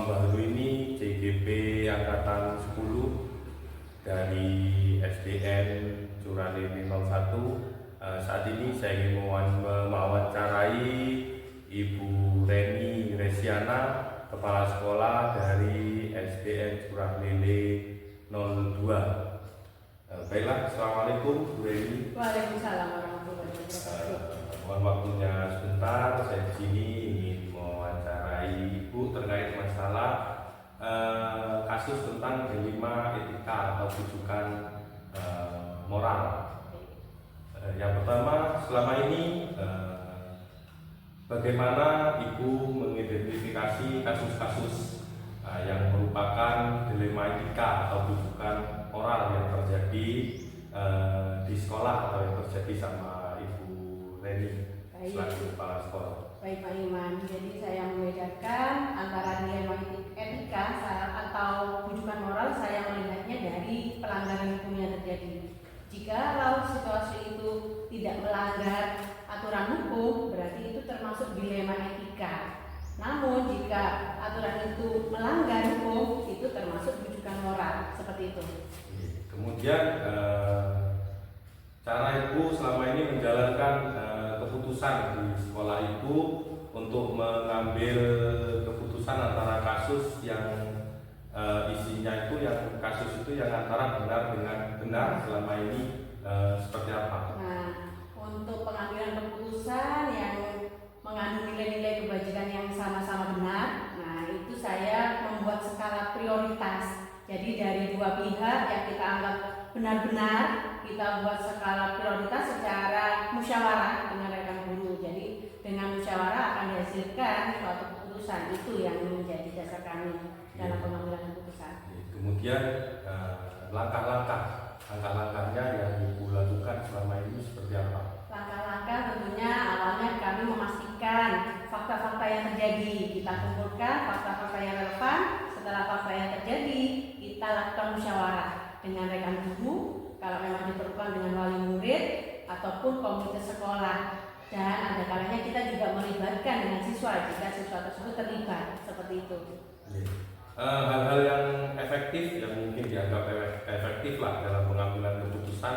baru ini CGP Angkatan 10 dari SDN Curalini 01. Saat ini saya ingin mewawancarai Ibu Reni Resiana, Kepala Sekolah dari SDN Curalini 02. Baiklah, Assalamualaikum Bu Reni. Waalaikumsalam warahmatullahi wabarakatuh. Mohon waktunya sebentar, saya di sini ingin mewawancarai Ibu terkait masalah kasus tentang dilema etika atau rujukan moral. Yang pertama, selama ini bagaimana Ibu mengidentifikasi kasus-kasus yang merupakan dilema etika atau rujukan moral yang terjadi di sekolah atau yang terjadi sama Ibu Reni selaku kepala sekolah. Baik Pak Iman, jadi saya membedakan antara dilema etika atau rujukan moral, saya melihatnya dari pelanggaran hukum yang terjadi. Jika situasi itu tidak melanggar aturan hukum, berarti itu termasuk dilema etika. Namun jika aturan itu melanggar hukum, itu termasuk rujukan moral, seperti itu. Kemudian cara Ibu selama ini menjalankan keputusan di sekolah itu untuk mengambil keputusan antara kasus yang isinya itu yang kasus itu yang antara benar dengan benar selama ini seperti apa? Nah, untuk pengambilan keputusan yang mengandung nilai-nilai kebajikan yang sama-sama benar, nah itu saya membuat skala prioritas. Jadi dari dua pihak yang kita anggap benar-benar, kita buat skala prioritas secara musyawarah dengan rekan guru. Jadi dengan musyawarah akan dihasilkan suatu keputusan, itu yang menjadi dasar kami dalam pengambilan keputusan. Kemudian langkah-langkahnya yang Ibu lakukan selama ini seperti apa? Langkah-langkah tentunya awalnya kami memastikan fakta-fakta yang terjadi, kita kumpulkan fakta-fakta yang relevan. Setelah fakta yang terjadi, kita lakukan musyawarah dengan rekan guru, kalau memang diperlukan dengan wali murid ataupun komite sekolah. Dan ada kalanya kita juga melibatkan dengan siswa jika siswa tersebut terlibat, seperti itu. Hal-hal yang efektif yang mungkin dianggap efektif lah dalam pengambilan keputusan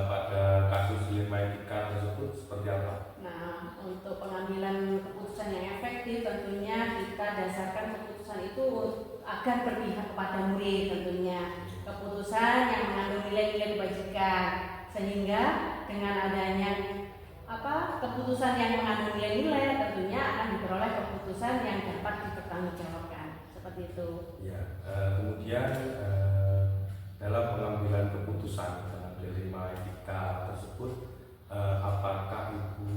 pada kasus dilema etika tersebut seperti apa? Nah, untuk pengambilan keputusan yang efektif tentunya kita dasarkan keputusan itu agar berpihak kepada murid, tentunya keputusan yang mengandung nilai-nilai kebajikan, sehingga dengan adanya keputusan yang mengandung nilai-nilai tentunya akan diperoleh keputusan yang dapat dipertanggungjawabkan, seperti itu. Ya, kemudian dalam pengambilan keputusan dalam dilema etika tersebut, apakah Ibu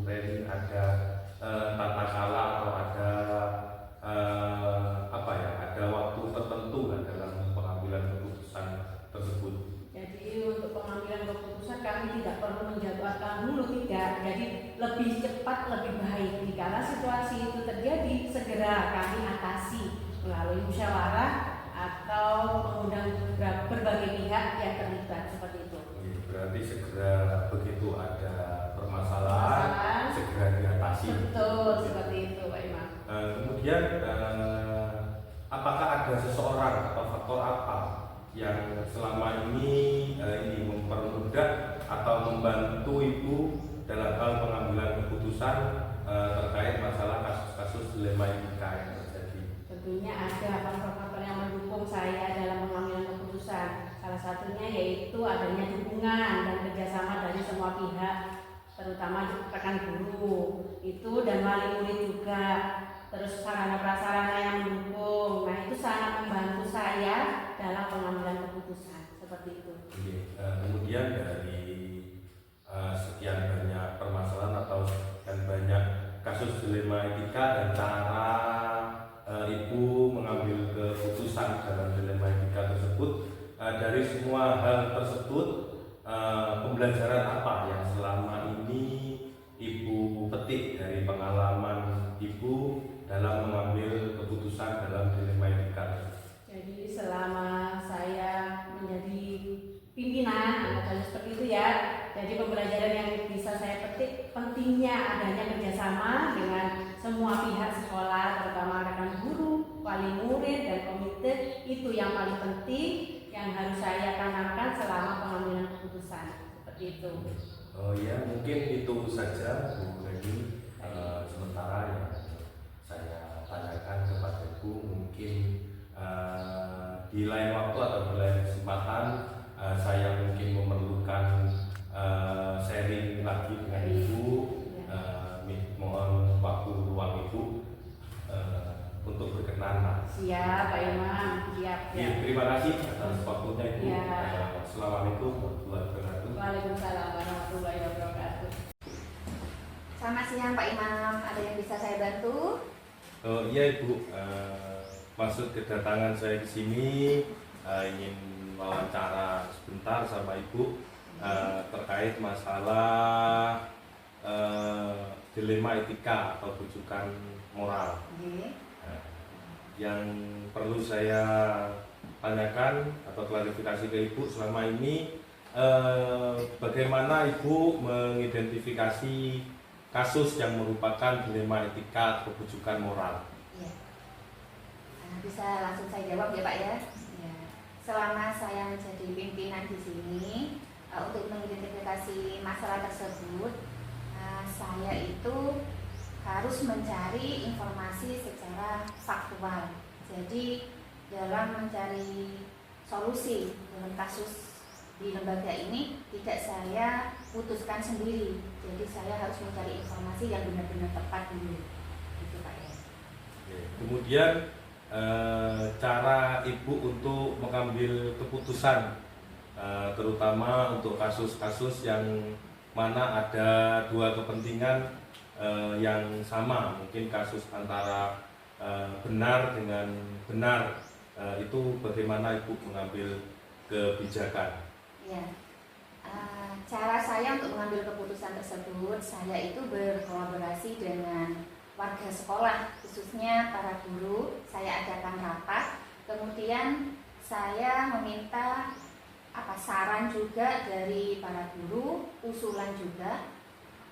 Reni ada tata cara atau ada ada waktu tertentu dalam pengambilan keputusan tersebut? Jadi untuk pengambilan keputusan kami tidak perlu menjadwalkan dulu, tidak. Jadi lebih cepat lebih baik. Jika situasi itu terjadi, segera kami atasi melalui musyawarah atau mengundang berbagai pihak yang terlibat, seperti itu. Berarti segera begitu ada permasalahan segera diatasi. Betul, seperti itu Pak Imam. Kemudian apakah ada seseorang atau faktor apa yang selama ini mempermudah atau membantu Ibu dalam hal pengambilan keputusan terkait masalah kasus-kasus dilema etika yang terjadi? Tentunya ada faktor-faktor yang mendukung saya dalam pengambilan keputusan. Salah satunya yaitu adanya dukungan dan kerjasama dari semua pihak, terutama rekan guru itu dan wali murid juga. Terus sarana prasarana yang mendukung. Nah, itu sangat membantu saya dalam pengambilan keputusan, seperti itu. Kemudian dari sekian banyak permasalahan atau sekian banyak kasus dilema etika dan cara Ibu mengambil keputusan dalam dilema etika tersebut, dari semua hal tersebut pembelajaran apa yang selama ini Ibu petik dari pengalaman Ibu dalam mengambil keputusan dalam dilema etika? Jadi selama saya menjadi pimpinan, anggapnya seperti itu ya. Jadi pembelajaran yang bisa saya petik pentingnya adanya kerjasama dengan semua pihak sekolah, terutama rekan guru, Itu yang paling penting yang harus saya tanamkan selama pengambilan keputusan. Seperti itu. Oh ya, mungkin itu saja Bu Leni sementara yang saya tanyakan kepada Ibu. Mungkin di lain waktu atau di lain kesempatan saya mungkin memerlukan sharing lagi dengan Ibu. Mohon waktu luang Ibu untuk berkenan. Siap Pak Imam, siap. Ya, terima kasih atas waktunya Ibu. Ya. Assalamualaikum warahmatullahi wabarakatuh. Waalaikumsalam warahmatullahi wabarakatuh. Selamat siang Pak Imam, ada yang bisa saya bantu? Oh iya Ibu, maksud kedatangan saya ke sini ingin wawancara sebentar sama Ibu terkait masalah dilema etika atau rujukan moral. Yang perlu saya tanyakan atau klarifikasi ke Ibu selama ini, bagaimana Ibu mengidentifikasi kasus yang merupakan dilema etika atau rujukan moral? Ya. Bisa langsung saya jawab ya Pak ya. Ya. Selama saya menjadi pimpinan di sini untuk mengidentifikasi masalah tersebut, saya itu harus mencari informasi secara faktual. Jadi dalam mencari solusi dalam kasus di lembaga ini tidak saya putuskan sendiri. Jadi saya harus mencari informasi yang benar-benar tepat dulu. Gitu Pak ya. Kemudian cara Ibu untuk mengambil keputusan terutama untuk kasus-kasus yang mana ada dua kepentingan yang sama, mungkin kasus antara benar dengan benar, itu bagaimana Ibu mengambil kebijakan? Ya, cara saya untuk mengambil keputusan tersebut, saya itu berkolaborasi dengan warga sekolah, khususnya para guru. Saya adakan rapat, kemudian saya meminta saran juga dari para guru, usulan juga.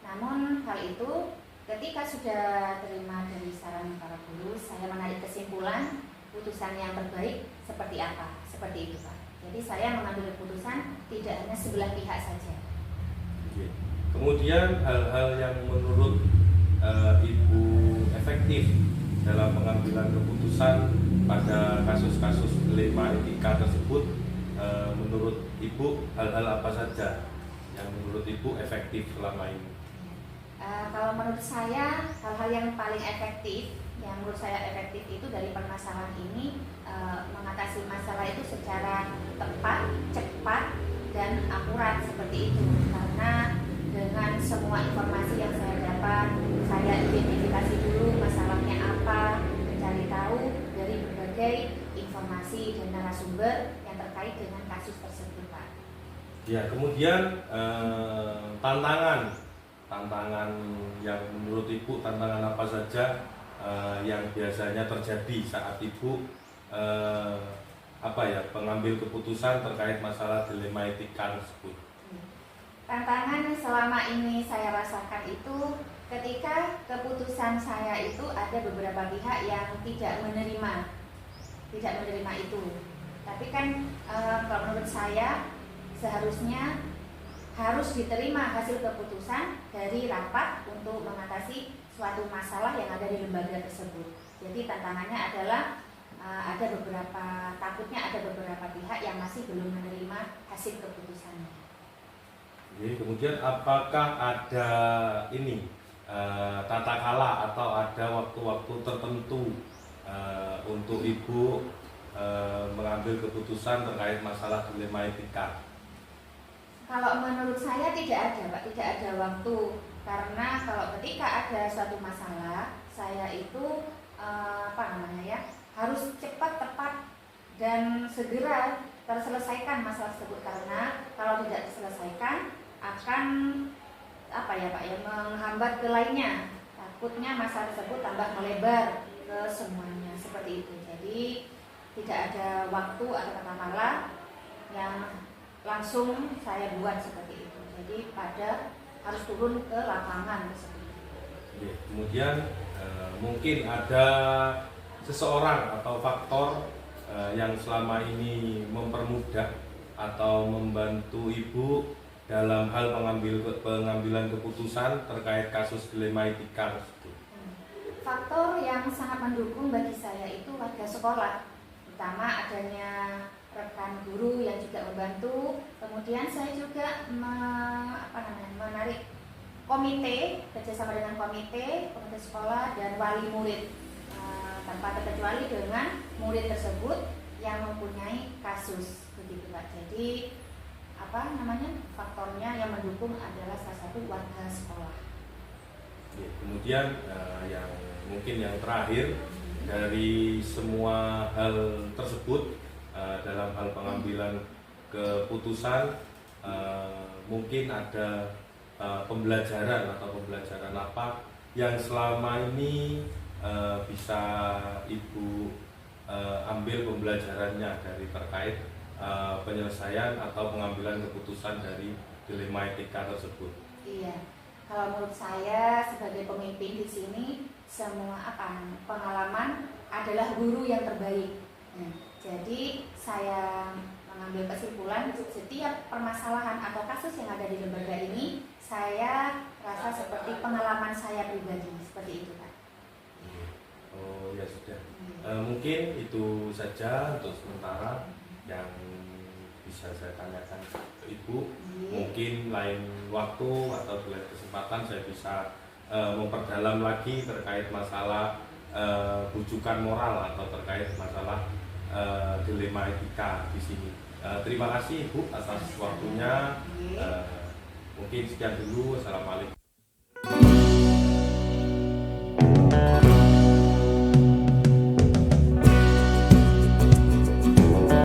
Namun hal itu ketika sudah terima dari saran para guru, saya menarik kesimpulan putusan yang terbaik seperti apa, seperti itu Pak. Jadi saya mengambil keputusan tidak hanya sebelah pihak saja. Kemudian hal-hal yang menurut Ibu efektif dalam pengambilan keputusan pada kasus-kasus dilema etika tersebut, menurut Ibu hal-hal apa saja yang menurut Ibu efektif selama ini? Kalau menurut saya hal-hal yang paling efektif, yang menurut saya efektif itu dari permasalahan ini mengatasi masalah itu secara tepat, cepat, dan akurat seperti itu. Karena dengan semua informasi yang saya dapat, saya identifikasi dulu masalahnya apa, mencari tahu dari berbagai informasi dan narasumber yang terkait dengan kasus tersebut Pak. Ya, kemudian tantangan yang menurut Ibu, tantangan apa saja yang biasanya terjadi saat Ibu pengambil keputusan terkait masalah dilema etika tersebut? Tantangan selama ini saya rasakan itu ketika keputusan saya itu ada beberapa pihak yang tidak menerima itu. Tapi kan kalau menurut saya seharusnya harus diterima hasil keputusan dari rapat untuk mengatasi suatu masalah yang ada di lembaga tersebut. Jadi tantangannya adalah takutnya ada beberapa pihak yang masih belum menerima hasil keputusannya. Jadi, kemudian apakah ada tata kala atau ada waktu-waktu tertentu untuk Ibu mengambil keputusan terkait masalah dilema etika? Kalau menurut saya tidak ada Pak, tidak ada waktu. Karena kalau ketika ada suatu masalah, saya itu harus cepat, tepat, dan segera terselesaikan masalah tersebut. Karena kalau tidak diselesaikan akan menghambat ke lainnya. Takutnya masalah tersebut tambah melebar ke semuanya seperti itu. Jadi tidak ada waktu atau tata kala yang langsung saya buat seperti itu. Jadi harus turun ke lapangan seperti itu. Kemudian mungkin ada seseorang atau faktor yang selama ini mempermudah atau membantu Ibu dalam hal pengambilan keputusan terkait kasus dilema etika tersebut? Faktor yang sangat mendukung bagi saya itu warga sekolah, terutama adanya rekan guru yang juga membantu. Kemudian saya juga menarik komite, kerjasama dengan komite sekolah dan wali murid, tanpa terkecuali dengan murid tersebut yang mempunyai kasus, begitu Pak. Jadi faktornya yang mendukung adalah salah satu warga sekolah. Ya, kemudian yang mungkin yang terakhir dari semua hal tersebut, dalam hal pengambilan keputusan, mungkin ada pembelajaran apa yang selama ini bisa Ibu ambil pembelajarannya dari terkait penyelesaian atau pengambilan keputusan dari dilema etika tersebut. Iya, kalau menurut saya sebagai pemimpin di sini, semua pengalaman adalah guru yang terbaik. Jadi saya mengambil kesimpulan setiap permasalahan atau kasus yang ada di lembaga ini, saya rasa seperti pengalaman saya pribadi, seperti itu Pak. Oh ya sudah. Mungkin itu saja untuk sementara yang bisa saya tanyakan ke Ibu. Mungkin lain waktu atau di lain kesempatan saya bisa memperdalam lagi terkait masalah rujukan moral atau terkait masalah dilema etika di sini. Terima kasih Ibu atas waktunya. Mungkin sekian dulu. Assalamualaikum.